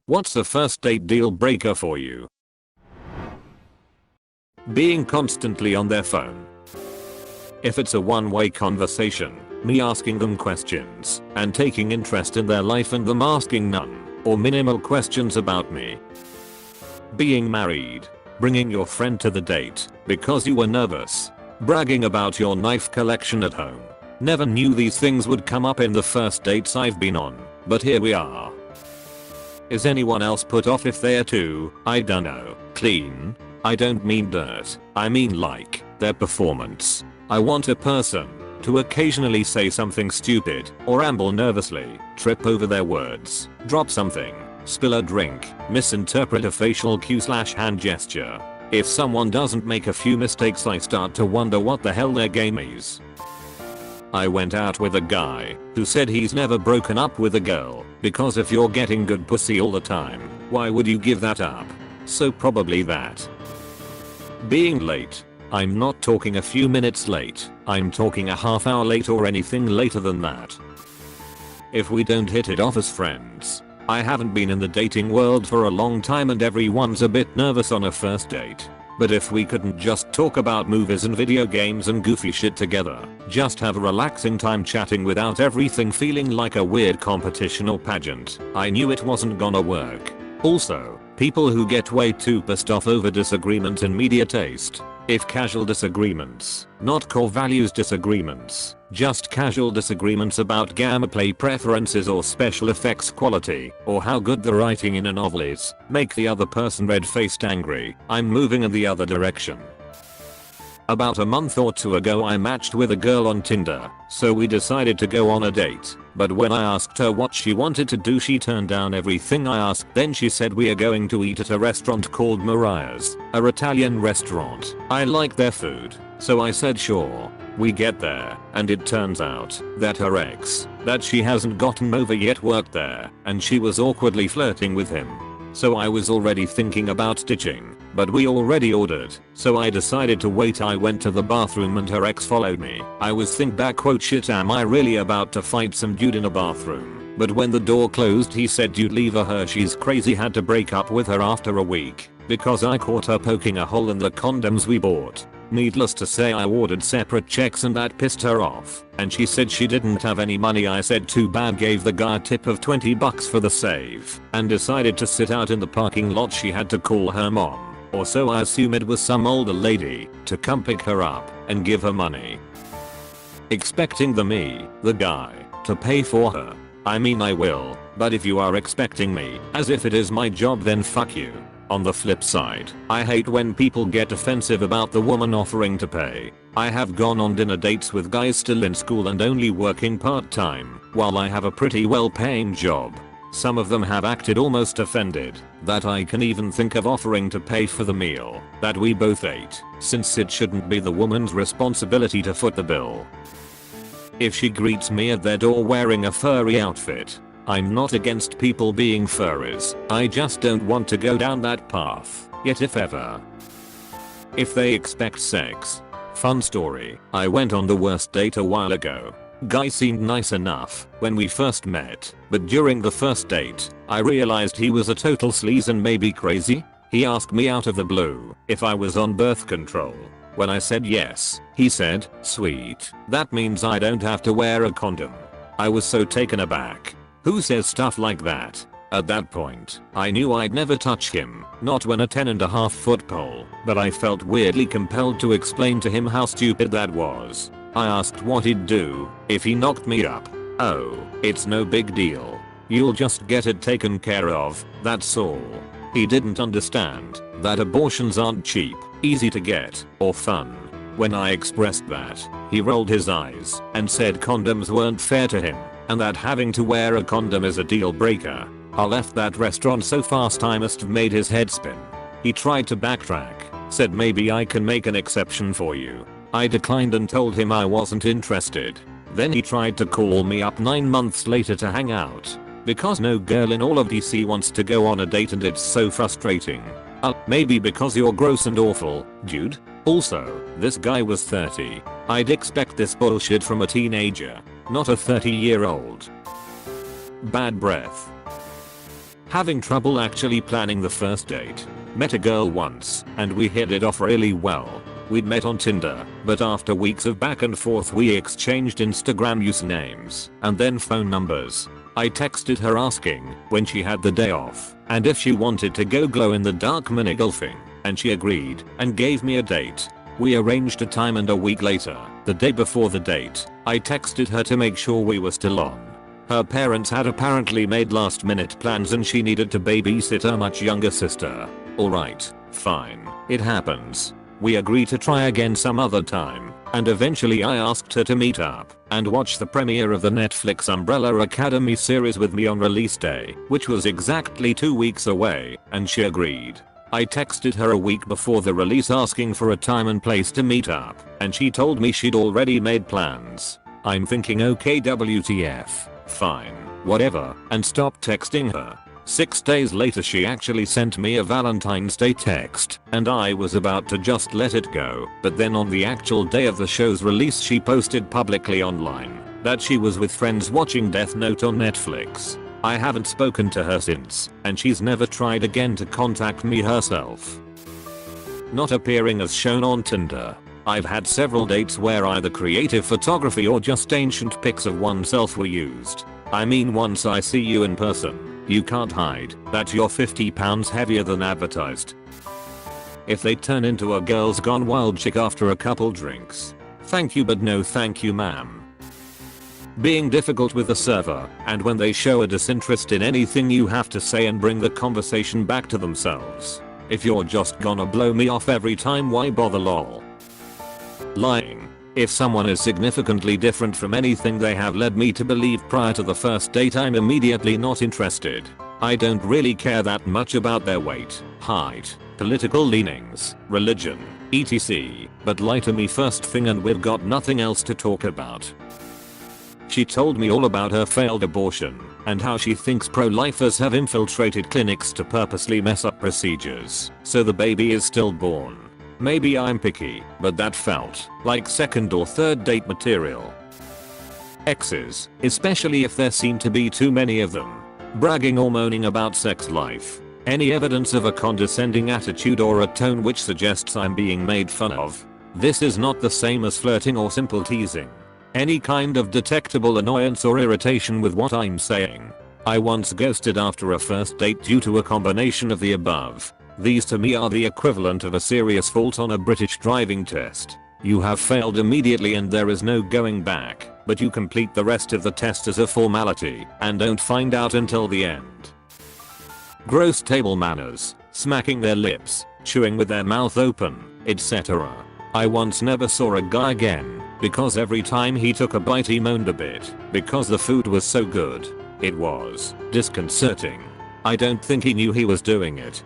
What's a first date deal breaker for you? Being constantly on their phone. If it's a one-way conversation, me asking them questions and taking interest in their life and them asking none or minimal questions about me. Being married. Bringing your friend to the date because you were nervous. Bragging about your knife collection at home. Never knew these things would come up in the first dates I've been on, but here we are. Is anyone else put off if they're too, I dunno, clean? I don't mean dirt, I mean like, their performance. I want a person to occasionally say something stupid or amble nervously, trip over their words, drop something, spill a drink, misinterpret a facial cue/hand gesture. If someone doesn't make a few mistakes I start to wonder what the hell their game is. I went out with a guy who said he's never broken up with a girl because if you're getting good pussy all the time, why would you give that up? So probably that. Being late. I'm not talking a few minutes late, I'm talking a half hour late or anything later than that. If we don't hit it off as friends. I haven't been in the dating world for a long time and everyone's a bit nervous on a first date. But if we couldn't just talk about movies and video games and goofy shit together, just have a relaxing time chatting without everything feeling like a weird competition or pageant, I knew it wasn't gonna work. Also, people who get way too pissed off over disagreement in media taste. If casual disagreements, not core values disagreements, just casual disagreements about gameplay preferences or special effects quality, or how good the writing in a novel is, make the other person red-faced angry, I'm moving in the other direction. About a month or two ago I matched with a girl on Tinder, so we decided to go on a date, but when I asked her what she wanted to do she turned down everything I asked. Then she said we are going to eat at a restaurant called Maria's, a Italian restaurant. I like their food, so I said sure. We get there, and it turns out that her ex, that she hasn't gotten over yet worked there, and she was awkwardly flirting with him. So I was already thinking about ditching, but we already ordered, so I decided to wait. I went to the bathroom and her ex followed me. I was think back quote shit am I really about to fight some dude in a bathroom, but when the door closed he said dude leave her, she's crazy, had to break up with her after a week, because I caught her poking a hole in the condoms we bought. Needless to say I ordered separate checks and that pissed her off, and she said she didn't have any money. I said too bad, gave the guy a tip of $20 for the save, and decided to sit out in the parking lot. She had to call her mom, or so I assume it was some older lady, to come pick her up and give her money. Expecting the guy, to pay for her. I mean I will, but if you are expecting me as if it is my job then fuck you. On the flip side, I hate when people get offensive about the woman offering to pay. I have gone on dinner dates with guys still in school and only working part-time, while I have a pretty well-paying job. Some of them have acted almost offended that I can even think of offering to pay for the meal that we both ate, since it shouldn't be the woman's responsibility to foot the bill. If she greets me at their door wearing a furry outfit, I'm not against people being furries, I just don't want to go down that path, yet if ever. If they expect sex. Fun story, I went on the worst date a while ago. Guy seemed nice enough when we first met, but during the first date, I realized he was a total sleaze and maybe crazy. He asked me out of the blue if I was on birth control. When I said yes, he said, "Sweet, that means I don't have to wear a condom." I was so taken aback. Who says stuff like that? At that point, I knew I'd never touch him, not when a 10.5-foot pole, but I felt weirdly compelled to explain to him how stupid that was. I asked what he'd do if he knocked me up. "Oh, it's no big deal. You'll just get it taken care of, that's all." He didn't understand that abortions aren't cheap, easy to get, or fun. When I expressed that, he rolled his eyes and said condoms weren't fair to him, and that having to wear a condom is a deal breaker. I left that restaurant so fast I must have made his head spin. He tried to backtrack, said maybe I can make an exception for you. I declined and told him I wasn't interested. Then he tried to call me up 9 months later to hang out, because no girl in all of DC wants to go on a date and it's so frustrating. Maybe because you're gross and awful, dude. Also, this guy was 30. I'd expect this bullshit from a teenager, not a 30-year-old. Bad breath. Having trouble actually planning the first date. Met a girl once, and we hit it off really well. We'd met on Tinder, but after weeks of back and forth we exchanged Instagram usernames, and then phone numbers. I texted her asking when she had the day off, and if she wanted to go glow in the dark mini golfing, and she agreed, and gave me a date. We arranged a time, and a week later, the day before the date, I texted her to make sure we were still on. Her parents had apparently made last minute plans and she needed to babysit her much younger sister. Alright, fine, it happens. We agreed to try again some other time, and eventually I asked her to meet up and watch the premiere of the Netflix Umbrella Academy series with me on release day, which was exactly 2 weeks away, and she agreed. I texted her a week before the release asking for a time and place to meet up, and she told me she'd already made plans. I'm thinking okay WTF, fine, whatever, and stopped texting her. 6 days later she actually sent me a Valentine's Day text, and I was about to just let it go, but then on the actual day of the show's release she posted publicly online that she was with friends watching Death Note on Netflix. I haven't spoken to her since, and she's never tried again to contact me herself. Not appearing as shown on Tinder. I've had several dates where either creative photography or just ancient pics of oneself were used. I mean, once I see you in person, you can't hide that you're 50 pounds heavier than advertised. If they turn into a girls gone wild chick after a couple drinks. Thank you but no thank you ma'am. Being difficult with the server, and when they show a disinterest in anything you have to say and bring the conversation back to themselves. If you're just gonna blow me off every time, why bother lol. Lying. If someone is significantly different from anything they have led me to believe prior to the first date, I'm immediately not interested. I don't really care that much about their weight, height, political leanings, religion, etc. But lie to me first thing and we've got nothing else to talk about. She told me all about her failed abortion and how she thinks pro-lifers have infiltrated clinics to purposely mess up procedures so the baby is stillborn. Maybe I'm picky, but that felt like second or third date material. Exes, especially if there seem to be too many of them. Bragging or moaning about sex life. Any evidence of a condescending attitude or a tone which suggests I'm being made fun of. This is not the same as flirting or simple teasing. Any kind of detectable annoyance or irritation with what I'm saying. I once ghosted after a first date due to a combination of the above. These to me are the equivalent of a serious fault on a British driving test. You have failed immediately and there is no going back, but you complete the rest of the test as a formality and don't find out until the end. Gross table manners, smacking their lips, chewing with their mouth open, etc. I once never saw a guy again because every time he took a bite he moaned a bit because the food was so good. It was disconcerting. I don't think he knew he was doing it.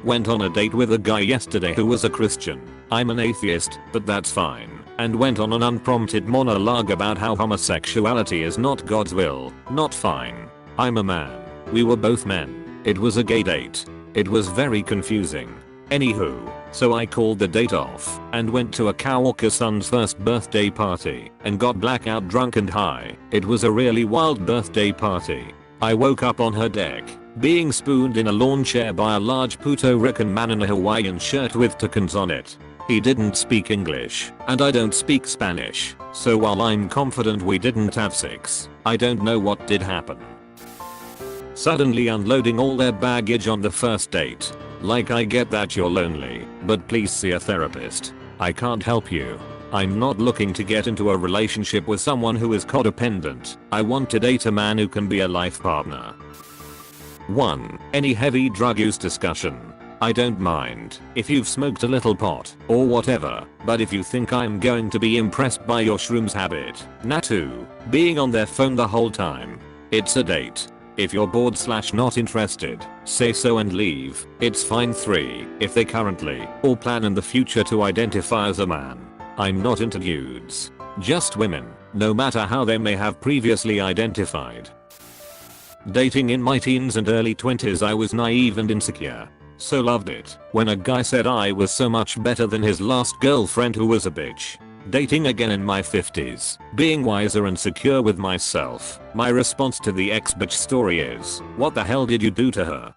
Went on a date with a guy yesterday who was a Christian. I'm an atheist, but that's fine. And went on an unprompted monologue about how homosexuality is not God's will, not fine. I'm a man. We were both men. It was a gay date. It was very confusing. Anywho, so I called the date off and went to a coworker son's first birthday party and got blackout drunk and high. It was a really wild birthday party. I woke up on her deck, being spooned in a lawn chair by a large Puerto Rican man in a Hawaiian shirt with tucans on it. He didn't speak English, and I don't speak Spanish, so while I'm confident we didn't have sex, I don't know what did happen. Suddenly unloading all their baggage on the first date. Like, I get that you're lonely, but please see a therapist. I can't help you. I'm not looking to get into a relationship with someone who is codependent. I want to date a man who can be a life partner. 1. Any heavy drug use discussion. I don't mind if you've smoked a little pot or whatever, but if you think I'm going to be impressed by your shrooms habit. 2. Being on their phone the whole time. It's a date. If you're bored / not interested, say so and leave. It's fine. 3. If they currently or plan in the future to identify as a man. I'm not into dudes. Just women, no matter how they may have previously identified. Dating in my teens and early 20s, I was naive and insecure. So loved it when a guy said I was so much better than his last girlfriend who was a bitch. Dating again in my 50s. Being wiser and secure with myself. My response to the ex-bitch story is, what the hell did you do to her?